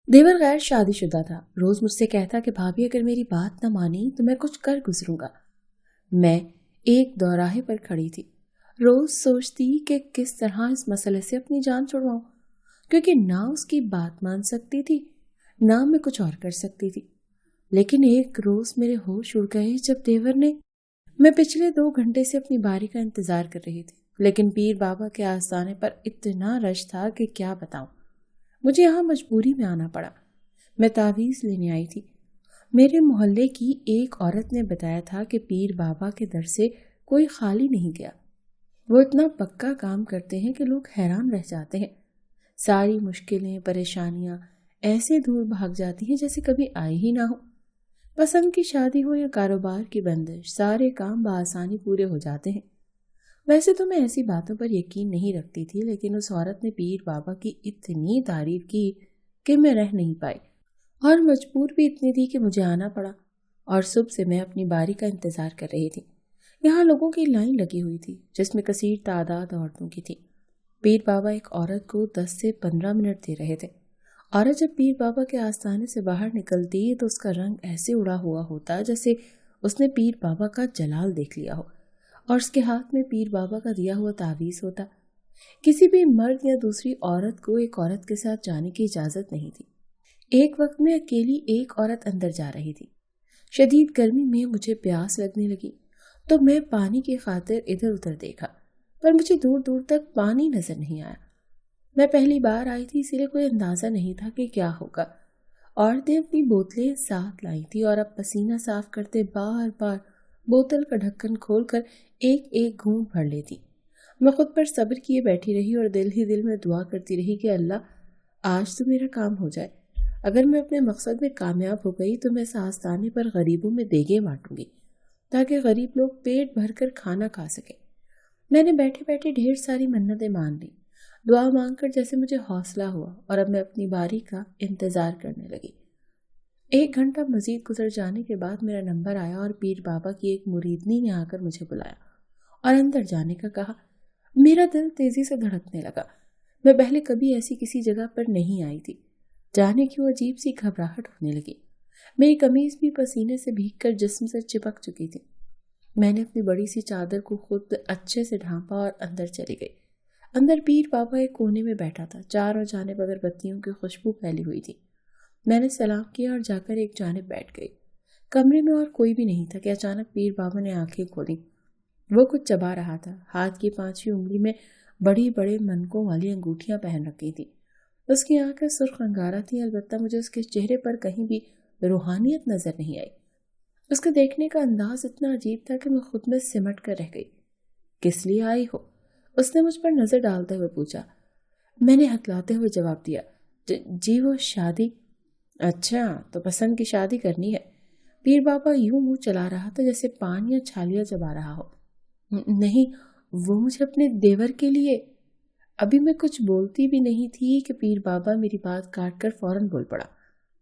देवर गैर शादीशुदा था। रोज मुझसे कहता कि भाभी अगर मेरी बात न मानी तो मैं कुछ कर गुजरूंगा। मैं एक दौराहे पर खड़ी थी। रोज सोचती कि किस तरह इस मसले से अपनी जान छुड़वाऊं, क्योंकि ना उसकी बात मान सकती थी ना मैं कुछ और कर सकती थी। लेकिन एक रोज मेरे होश उड़ गए जब देवर ने मैं पिछले 2 घंटे से अपनी बारी का इंतजार कर रही थी, लेकिन पीर बाबा के आस्थाने पर इतना रश था कि क्या बताऊं। मुझे यहाँ मजबूरी में आना पड़ा। मैं तावीज लेने आई थी। मेरे मोहल्ले की एक औरत ने बताया था कि पीर बाबा के दर से कोई खाली नहीं गया। वो इतना पक्का काम करते हैं कि लोग हैरान रह जाते हैं। सारी मुश्किलें परेशानियां ऐसे दूर भाग जाती हैं जैसे कभी आई ही ना हो। पसंद की शादी हो या कारोबार की बंदिश, सारे काम बआसानी पूरे हो जाते हैं। वैसे तो मैं ऐसी बातों पर यकीन नहीं रखती थी, लेकिन उस औरत ने पीर बाबा की इतनी तारीफ की कि मैं रह नहीं पाई, और मजबूर भी इतनी थी कि मुझे आना पड़ा। और सुबह से मैं अपनी बारी का इंतजार कर रही थी। यहाँ लोगों की लाइन लगी हुई थी जिसमें कसीर तादाद औरतों की थी। पीर बाबा एक औरत को 10 से 15 मिनट दे रहे थे। औरत जब पीर बाबा के आस्थाने से बाहर निकलती तो उसका रंग ऐसे उड़ा हुआ होता जैसे उसने पीर बाबा का जलाल देख लिया हो, और उसके हाथ में पीर बाबा का दिया हुआ तावीज होता। किसी भी मर्द या दूसरी औरत को एक औरत के साथ जाने की इजाजत नहीं थी। एक वक्त में अकेली एक औरत अंदर जा रही थी। शदीद गर्मी में मुझे प्यास लगने लगी तो मैं पानी की खातिर इधर उधर देखा, पर मुझे दूर दूर तक पानी नजर नहीं आया। मैं पहली बार आई थी, इसीलिए कोई अंदाजा नहीं था कि क्या होगा। औरतें अपनी बोतलें साथ लाई थी और अब पसीना साफ करते बार बार बोतल का ढक्कन खोलकर एक एक घूंट भर लेती। मैं खुद पर सब्र किए बैठी रही और दिल ही दिल में दुआ करती रही कि अल्लाह आज तो मेरा काम हो जाए। अगर मैं अपने मकसद में कामयाब हो गई तो मैं इस आस्थाने पर गरीबों में देगे बांटूंगी, ताकि गरीब लोग पेट भरकर खाना खा सके। मैंने बैठे बैठे ढेर सारी मन्नतें मान ली, दुआ मांगकर जैसे मुझे हौसला हुआ, और अब मैं अपनी बारी का इंतजार करने लगी। 1 घंटा मजीद गुजर जाने के बाद मेरा नंबर आया और पीर बाबा की एक मुरीदनी ने आकर मुझे बुलाया और अंदर जाने का कहा। मेरा दिल तेजी से धड़कने लगा। मैं पहले कभी ऐसी किसी जगह पर नहीं आई थी। जाने की वो अजीब सी घबराहट होने लगी। मेरी कमीज भी पसीने से भीगकर जिस्म से चिपक चुकी थी। मैंने अपनी बड़ी सी चादर को खुद अच्छे से ढांपा और अंदर चली गई। अंदर पीर बाबा एक कोने में बैठा था। चारों जानिब अगरबत्तियों की खुशबू फैली हुई थी। मैंने सलाम किया और जाकर एक जानिब बैठ गई। कमरे में और कोई भी नहीं था कि अचानक पीर बाबा ने आंखें खोली। वो कुछ चबा रहा था। हाथ की 5वीं उंगली में बड़ी बड़े मनकों वाली अंगूठियां पहन रखी थी। उसकी आंखें सुर्ख अंगारा थी, अलबत्ता मुझे उसके चेहरे पर कहीं भी रूहानियत नजर नहीं आई। उसके देखने का अंदाज इतना अजीब था कि मैं खुद में सिमट कर रह गई। किस लिए आई हो? उसने मुझ पर नजर डालते हुए पूछा। मैंने हकलाते हुए जवाब दिया, जी वो शादी। अच्छा, तो पसंद की शादी करनी है? पीर बाबा यूं मुंह चला रहा था जैसे पान या छालिया चबा रहा हो। नहीं, वो मुझे अपने देवर के लिए। अभी मैं कुछ बोलती भी नहीं थी कि पीर बाबा मेरी बात काट कर फौरन बोल पड़ा।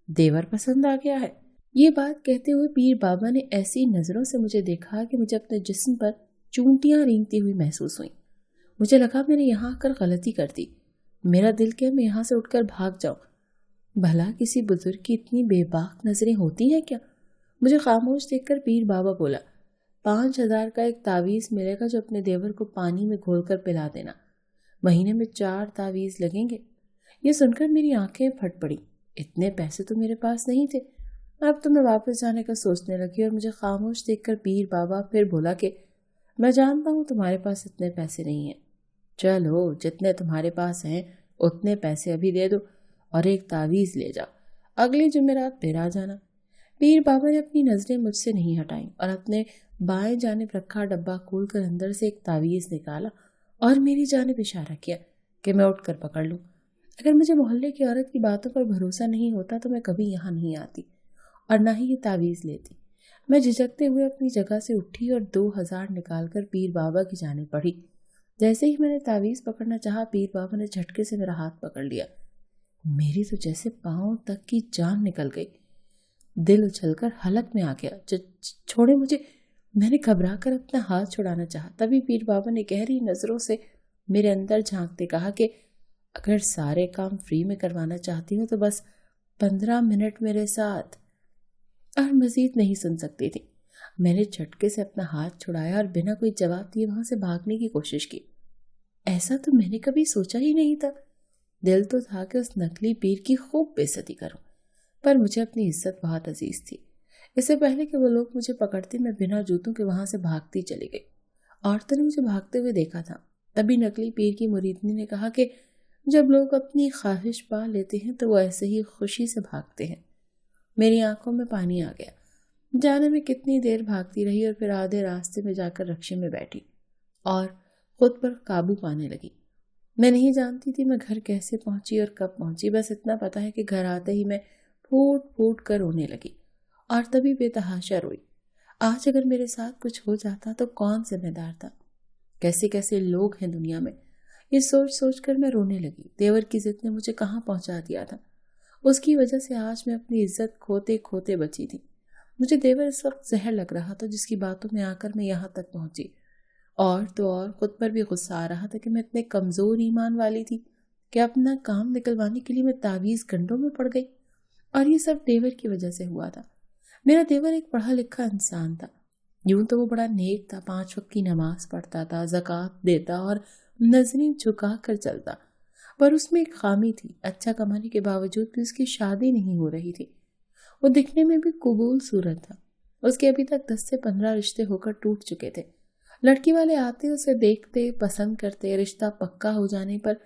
देवर पसंद आ गया है? ये बात कहते हुए पीर बाबा ने ऐसी नजरों से मुझे देखा कि मुझे अपने जिस्म पर चूंटियां रेंगती हुई महसूस हुई। मुझे लगा मैंने यहाँ आकर गलती कर दी। मेरा दिल क्या मैं यहाँ से उठकर भाग जाऊं। भला किसी बुजुर्ग की इतनी बेबाक नजरें होती हैं क्या? मुझे खामोश देखकर पीर बाबा बोला, 5,000 का एक तावीज मिलेगा जो अपने देवर को पानी में घोलकर पिला देना। महीने में 4 तावीज लगेंगे। ये सुनकर मेरी आंखें फट पड़ी। इतने पैसे तो मेरे पास नहीं थे। अब तो मैं वापस जाने का सोचने लगी और मुझे खामोश देखकर पीर बाबा फिर बोला कि मैं जानता हूँ तुम्हारे पास इतने पैसे नहीं हैं। चलो, जितने तुम्हारे पास हैं उतने पैसे अभी दे दो और एक तावीज ले जाओ। अगली जुमेरात फिर आ जाना। पीर बाबा ने अपनी नजरें मुझसे नहीं हटाई और अपने बाएं जानिब रखा डब्बा खोलकर अंदर से एक तावीज निकाला और मेरी जानिब इशारा किया कि मैं उठकर पकड़ लूं। अगर मुझे मोहल्ले की औरत की बातों पर भरोसा नहीं होता तो मैं कभी यहाँ नहीं आती और ना ही ये तावीज लेती। मैं झिझकते हुए अपनी जगह से उठी और 2,000 निकालकर पीर बाबा की जानिब बढ़ी। जैसे ही मैंने तावीज पकड़ना चाहा, पीर बाबा ने झटके से मेरा हाथ पकड़ लिया। मेरी तो जैसे पांव तक की जान निकल गई। दिल उछलकर हलक में आ गया। छोड़े मुझे। मैंने घबरा कर अपना हाथ छुड़ाना चाहा, तभी पीर बाबा ने गहरी नजरों से मेरे अंदर झांकते कहा कि अगर सारे काम फ्री में करवाना चाहती हूँ तो बस 15 मिनट मेरे साथ। और मजीद नहीं सुन सकती थी। मैंने झटके से अपना हाथ छुड़ाया और बिना कोई जवाब दिए वहां से भागने की कोशिश की। ऐसा तो मैंने कभी सोचा ही नहीं था। दिल तो था कि उस नकली पीर की खूब बेइज्जती करूं, पर मुझे अपनी इज्जत बहुत अजीज थी। इससे पहले कि वो लोग मुझे पकड़ते मैं बिना जूतों के वहां से भागती चली गई। औरतों ने मुझे भागते हुए देखा था। तभी नकली पीर की मुरीदनी ने कहा कि जब लोग अपनी ख्वाहिश पा लेते हैं तो वो ऐसे ही खुशी से भागते हैं। मेरी आंखों में पानी आ गया। जाने में कितनी देर भागती रही और फिर आधे रास्ते में जाकर रक्शे में बैठी और खुद पर काबू पाने लगी। मैं नहीं जानती थी मैं घर कैसे पहुंची और कब पहुंची। बस इतना पता है कि घर आते ही मैं फूट फूट कर रोने लगी और तभी बेतहाशा रोई। आज अगर मेरे साथ कुछ हो जाता तो कौन जिम्मेदार था? कैसे कैसे लोग हैं दुनिया में, ये सोच सोच कर मैं रोने लगी। देवर की जिद ने मुझे कहाँ पहुंचा दिया था। उसकी वजह से आज मैं अपनी इज्जत खोते खोते बची थी। मुझे देवर इस वक्त जहर लग रहा था जिसकी बातों में आकर मैं यहाँ तक पहुंची। और तो और खुद पर भी गुस्सा आ रहा था कि मैं इतने कमजोर ईमान वाली थी कि अपना काम निकलवाने के लिए मैं तावीज गंडों में पड़ गई। और ये सब देवर की वजह से हुआ था। मेरा देवर एक पढ़ा लिखा इंसान था। यूं तो वो बड़ा नेक था, 5 वक्त की नमाज पढ़ता था, ज़कात देता और नजरें झुका कर चलता। पर उसमें एक खामी थी, अच्छा कमाने के बावजूद भी उसकी शादी नहीं हो रही थी। वो दिखने में भी कबूल सूरत था। उसके अभी तक 10 से 15 रिश्ते होकर टूट चुके थे। लड़की वाले आते, उसे देखते, पसंद करते। रिश्ता पक्का हो जाने पर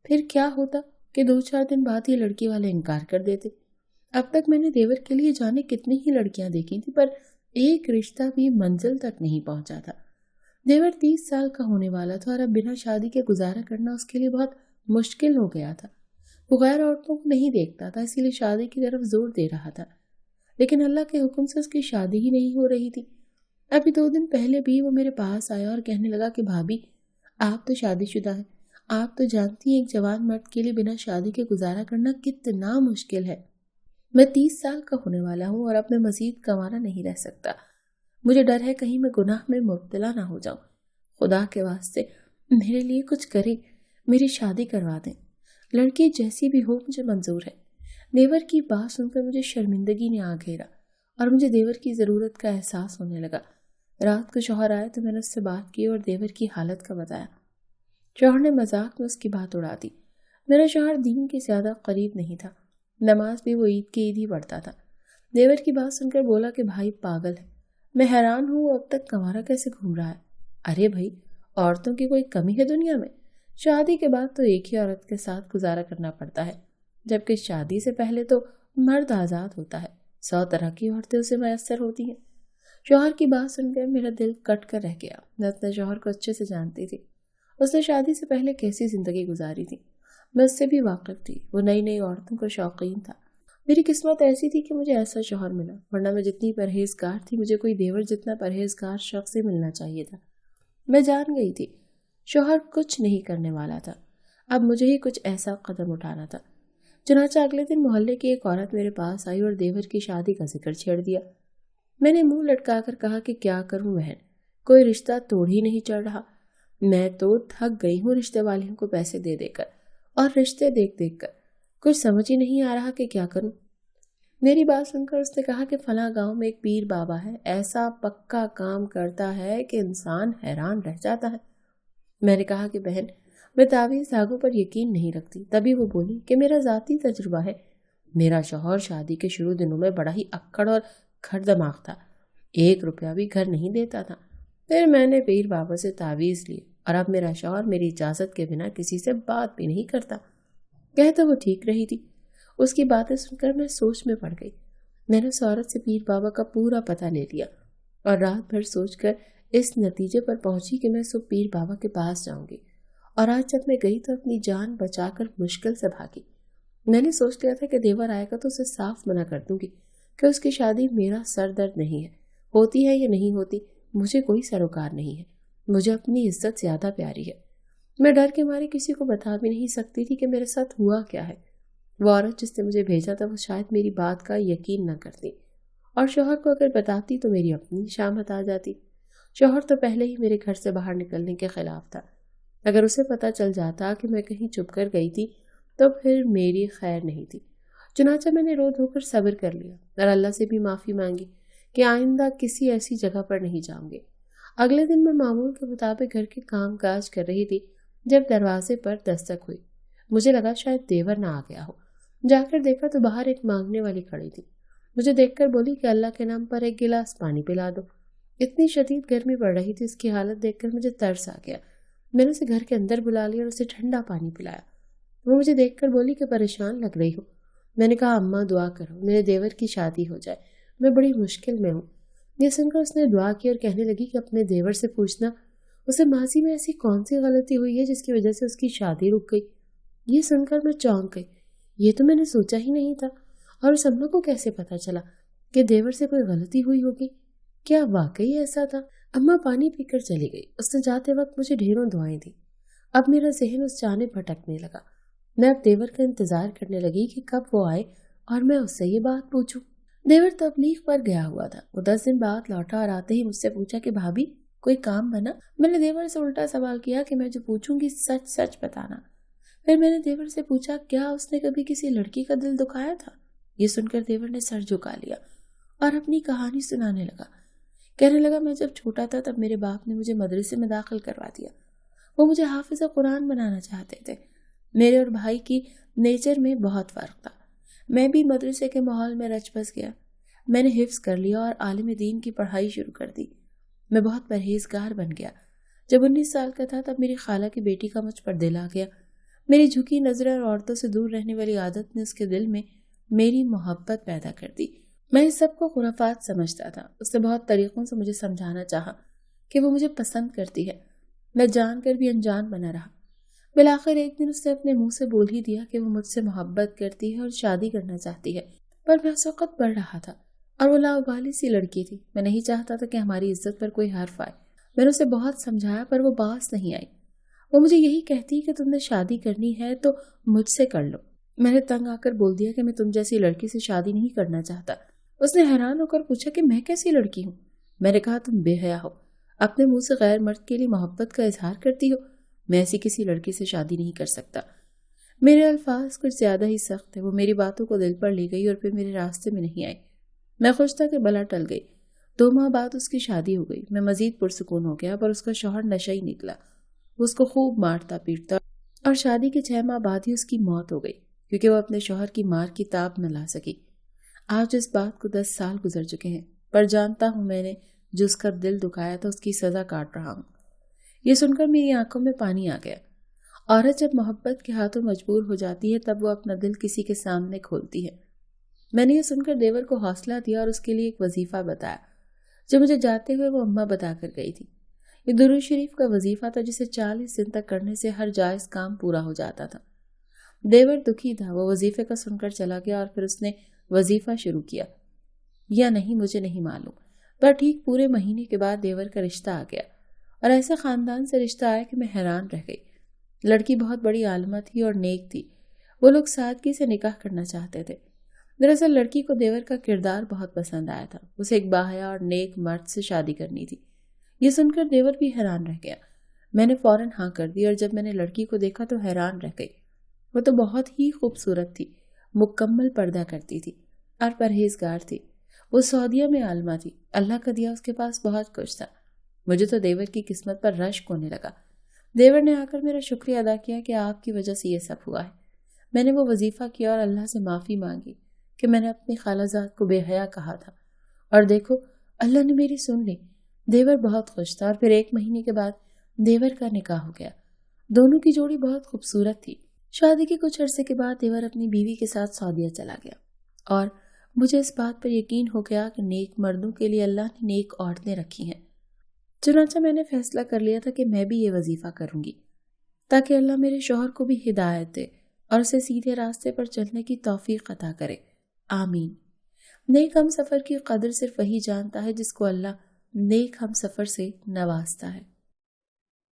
फिर क्या होता कि 2-4 दिन बाद ही लड़की वाले इनकार कर देते। अब तक मैंने देवर के लिए जाने कितनी ही लड़कियां देखी थी, पर एक रिश्ता भी मंजिल तक नहीं पहुंचा था। देवर 30 साल का होने वाला था और अब बिना शादी के गुजारा करना उसके लिए बहुत मुश्किल हो गया था। वो गैर औरतों को नहीं देखता था, इसीलिए शादी की तरफ जोर दे रहा था। लेकिन अल्लाह के हुक्म से उसकी शादी ही नहीं हो रही थी। अभी 2 दिन पहले भी वो मेरे पास आया और कहने लगा कि भाभी, आप तो शादीशुदा हैं, आप तो जानती हैं एक जवान मर्द के लिए बिना शादी के गुजारा करना कितना मुश्किल है। मैं 30 साल का होने वाला हूँ और अब मैं मजीद कमाना नहीं रह सकता। मुझे डर है कहीं मैं गुनाह में मुब्तला ना हो जाऊं। खुदा के वास्ते मेरे लिए कुछ करें, मेरी शादी करवा दें। लड़की जैसी भी हो मुझे मंजूर है। देवर की बात सुनकर मुझे शर्मिंदगी ने आ घेरा और मुझे देवर की ज़रूरत का एहसास होने लगा। रात को शौहर आया तो मैंने उससे बात की और देवर की हालत का बताया। शौहर ने मजाक में उसकी बात उड़ा दी। मेरा शौहर दीन के ज़्यादा करीब नहीं था, नमाज भी वो ईद की ईद ही पढ़ता था। देवर की बात सुनकर बोला कि भाई पागल है। मैं हैरान हूँ अब तक कंवारा कैसे घूम रहा है। अरे भाई, औरतों की कोई कमी है दुनिया में? शादी के बाद तो एक ही औरत के साथ गुजारा करना पड़ता है, जबकि शादी से पहले तो मर्द आज़ाद होता है। 100 तरह की औरतें उसे मैसर होती हैं। शौहर की बात सुनकर मेरा दिल कट कर रह गया। मैं अपने शौहर को अच्छे से जानती थी। उसने शादी से पहले कैसी जिंदगी गुजारी थी मैं उससे भी वाकिफ थी। वो नई नई औरतों का शौकीन था। मेरी किस्मत ऐसी थी कि मुझे ऐसा शौहर मिला, वरना मैं जितनी परहेजगार थी मुझे कोई देवर जितना परहेजगार शख्स ही मिलना चाहिए था। मैं जान गई थी शौहर कुछ नहीं करने वाला था, अब मुझे ही कुछ ऐसा कदम उठाना था। चुनाचा अगले दिन मोहल्ले की एक औरत मेरे पास आई और देवर की शादी का जिक्र छेड़ दिया। मैंने मुंह लटका कर कहा कि क्या करूं बहन, कोई रिश्ता तोड़ ही नहीं चढ़ रहा। मैं तो थक गई हूँ रिश्ते वालियों को पैसे दे देकर और रिश्ते देख देख कर। कुछ समझ ही नहीं आ रहा कि क्या करूं। मेरी बात सुनकर उसने कहा कि फलां गांव में एक पीर बाबा है, ऐसा पक्का काम करता है कि इंसान हैरान रह जाता है। मैंने कहा कि बहन, मैं तावीज़ धागों पर यकीन नहीं रखती। तभी वो बोली कि मेरा ज़ाती तजुर्बा है। मेरा शौहर शादी के शुरू दिनों में बड़ा ही अक्कड़ और खर दिमाग था, 1 रुपया भी घर नहीं देता था। फिर मैंने पीर बाबा से तावीज़ ली और अब मेरा शौहर मेरी इजाज़त के बिना किसी से बात भी नहीं करता। कहते वो ठीक रही थी। उसकी बातें सुनकर मैं सोच में पड़ गई। मैंने उस औरत से पीर बाबा का पूरा पता ले लिया और रात भर सोचकर इस नतीजे पर पहुंची कि मैं सुबह पीर बाबा के पास जाऊंगी। और आज जब मैं गई तो अपनी जान बचाकर मुश्किल से भागी। मैंने सोच लिया था कि देवर आएगा तो उसे साफ मना कर दूंगी कि उसकी शादी मेरा सर दर्द नहीं है। होती है या नहीं होती मुझे कोई सरोकार नहीं है। मुझे अपनी इज्जत ज्यादा प्यारी है। मैं डर के मारे किसी को बता भी नहीं सकती थी कि मेरे साथ हुआ क्या है। वो औरत जिसने मुझे भेजा था वो शायद मेरी बात का यकीन न करती और शौहर को अगर बताती तो मेरी अपनी शामत आ जाती। शौहर तो पहले ही मेरे घर से बाहर निकलने के खिलाफ था। अगर उसे पता चल जाता कि मैं कहीं छुप कर गई थी तो फिर मेरी खैर नहीं थी। चुनाचा मैंने रो धोकर सब्र कर लिया और अल्लाह से भी माफ़ी मांगी कि आइंदा किसी ऐसी जगह पर नहीं जाऊंगी। अगले दिन मैं मामूल के मुताबिक घर के काम काज कर रही थी जब दरवाजे पर दस्तक हुई। मुझे लगा शायद देवर ना आ गया हो। जाकर देखा तो बाहर एक मांगने वाली खड़ी थी। मुझे देखकर बोली कि अल्लाह के नाम पर एक गिलास पानी पिला दो। इतनी शदीद गर्मी पड़ रही थी, उसकी हालत देखकर मुझे तरस आ गया। मैंने उसे घर के अंदर बुला लिया और उसे ठंडा पानी पिलाया। वो मुझे देखकर बोली कि परेशान लग रही हो। मैंने कहा, अम्मा दुआ करो मेरे देवर की शादी हो जाए, मैं बड़ी मुश्किल में हूँ। ये सुनकर उसने दुआ की और कहने लगी कि अपने देवर से पूछना उसे माजी में ऐसी कौन सी गलती हुई है जिसकी वजह से उसकी शादी रुक गई। ये सुनकर मैं चौंक गई। ये तो मैंने सोचा ही नहीं था। और उस अम्मा को कैसे पता चला कि देवर से कोई गलती हुई होगी? क्या वाकई ऐसा था? अम्मा पानी पीकर चली गई। उसने जाते वक्त मुझे ढेरों दुआएं दी। अब मेरा जहन उस जानिब भटकने लगा। मैं अब देवर का इंतजार करने लगी कि कब वो आए और मैं उससे ये बात पूछूं। देवर तबलीग पर गया हुआ था। वो 10 दिन बाद लौटा और आते ही मुझसे पूछा कि भाभी कोई काम बना? मैंने देवर से उल्टा सवाल किया कि मैं जो पूछूंगी सच सच बताना। फिर मैंने देवर से पूछा, क्या उसने कभी किसी लड़की का दिल दुखाया था? ये सुनकर देवर ने सर झुका लिया और अपनी कहानी सुनाने लगा। कहने लगा, मैं जब छोटा था तब मेरे बाप ने मुझे मदरसे में दाखिल करवा दिया। वो मुझे हाफिज़ कुरान बनाना चाहते थे। मेरे और भाई की नेचर में बहुत फर्क था। मैं भी मदरसे के माहौल में रच बस गया। मैंने हिफ्स कर लिया और आलिम दीन की पढ़ाई शुरू कर दी। मैं बहुत परहेजगार बन गया। जब 19 साल का था तब मेरी खाला की बेटी का मुझ पर दिल आ गया। मेरी झुकी नजरें और औरतों से दूर रहने वाली आदत ने उसके दिल में मेरी मोहब्बत पैदा कर दी। मैं इस सब को खुराफात समझता था। उसने बहुत तरीकों से मुझे समझाना चाहा कि वो मुझे पसंद करती है। मैं जानकर भी अनजान बना रहा। बिलाखिर एक दिन उसने अपने मुंह से बोल ही दिया कि वो मुझसे मोहब्बत करती है और शादी करना चाहती है। पर मैं उस वक्त पढ़ रहा था और वो लाउबाली सी लड़की थी। मैं नहीं चाहता था कि हमारी इज्जत पर कोई हर्फ आए। मैंने उसे बहुत समझाया पर वो बास नहीं आई। वो मुझे यही कहती कि तुमने शादी करनी है तो मुझसे कर लो। मैंने तंग आकर बोल दिया कि मैं तुम जैसी लड़की से शादी नहीं करना चाहता। उसने हैरान होकर पूछा कि मैं कैसी लड़की हूँ? मैंने कहा, तुम बेहया हो, अपने मुंह से गैर मर्द के लिए मोहब्बत का इजहार करती हो। मैं ऐसी किसी लड़की से शादी नहीं कर सकता। मेरे अल्फाज कुछ ज्यादा ही सख्त थे। वो मेरी बातों को दिल पर ले गई और फिर मेरे रास्ते में नहीं आई। मैं खुश था कि बला टल गई। 2 माह बाद उसकी शादी हो गई। मैं मजीद पुरसुकून हो गया, पर उसका शौहर नशा ही निकला। वो उसको खूब मारता पीटता और शादी के 6 माह बाद ही उसकी मौत हो गई क्योंकि वो अपने शौहर की मार की ताब न ला सकी। आज इस बात को 10 साल गुजर चुके हैं, पर जानता हूँ मैंने जो उसका दिल दुखाया था उसकी सजा काट रहा हूँ। ये सुनकर मेरी आंखों में पानी आ गया। औरत जब मोहब्बत के हाथों मजबूर हो जाती है तब वो अपना दिल किसी के सामने खोलती है। मैंने ये सुनकर देवर को हौसला दिया और उसके लिए एक वजीफा बताया जो मुझे जाते हुए वो अम्मा बता कर गई थी। ये दुरूद शरीफ का वजीफा था जिसे 40 दिन तक करने से हर जायज काम पूरा हो जाता था। देवर दुखी था। वो वजीफे का सुनकर चला गया और फिर उसने वजीफा शुरू किया या नहीं मुझे नहीं मालूम, पर ठीक पूरे महीने के बाद देवर का रिश्ता आ गया और ऐसे खानदान से रिश्ता आया कि मैं हैरान रह गई। लड़की बहुत बड़ी आलिमा थी और नेक थी। वो लोग सादगी से निकाह करना चाहते थे। दरअसल लड़की को देवर का किरदार बहुत पसंद आया था। उसे एक बाहया और नेक मर्द से शादी करनी थी। ये सुनकर देवर भी हैरान रह गया। मैंने फौरन हाँ कर दी और जब मैंने लड़की को देखा तो हैरान रह गई। वो तो बहुत ही खूबसूरत थी, मुकम्मल पर्दा करती थी और परहेजगार थी। वो सऊदीया में आलिमा थी। अल्लाह का दिया उसके पास बहुत कुछ था। मुझे तो देवर की किस्मत पर रश्क होने लगा। देवर ने आकर मेरा शुक्रिया अदा किया कि आपकी वजह से ये सब हुआ है। मैंने वो वजीफा किया और अल्लाह से माफ़ी मांगी कि मैंने अपनी खालाजाद को बेहया कहा था, और देखो अल्लाह ने मेरी सुन ली। देवर बहुत खुश था और फिर 1 महीने के बाद देवर का निकाह हो गया। दोनों की जोड़ी बहुत खूबसूरत थी। शादी के कुछ अरसे के बाद देवर अपनी बीवी के साथ सऊदीया चला गया और मुझे इस बात पर यकीन हो गया कि नेक मर्दों के लिए अल्लाह ने नेक औरतें रखी हैं। चुनांचे मैंने फैसला कर लिया था कि मैं भी ये वजीफा करूंगी ताकि अल्लाह मेरे शौहर को भी हिदायत दे और उसे सीधे रास्ते पर चलने की तौफीक अता करे। आमीन। नेक हम सफ़र की कदर सिर्फ वही जानता है जिसको अल्लाह नेक हम सफ़र से नवाजता है।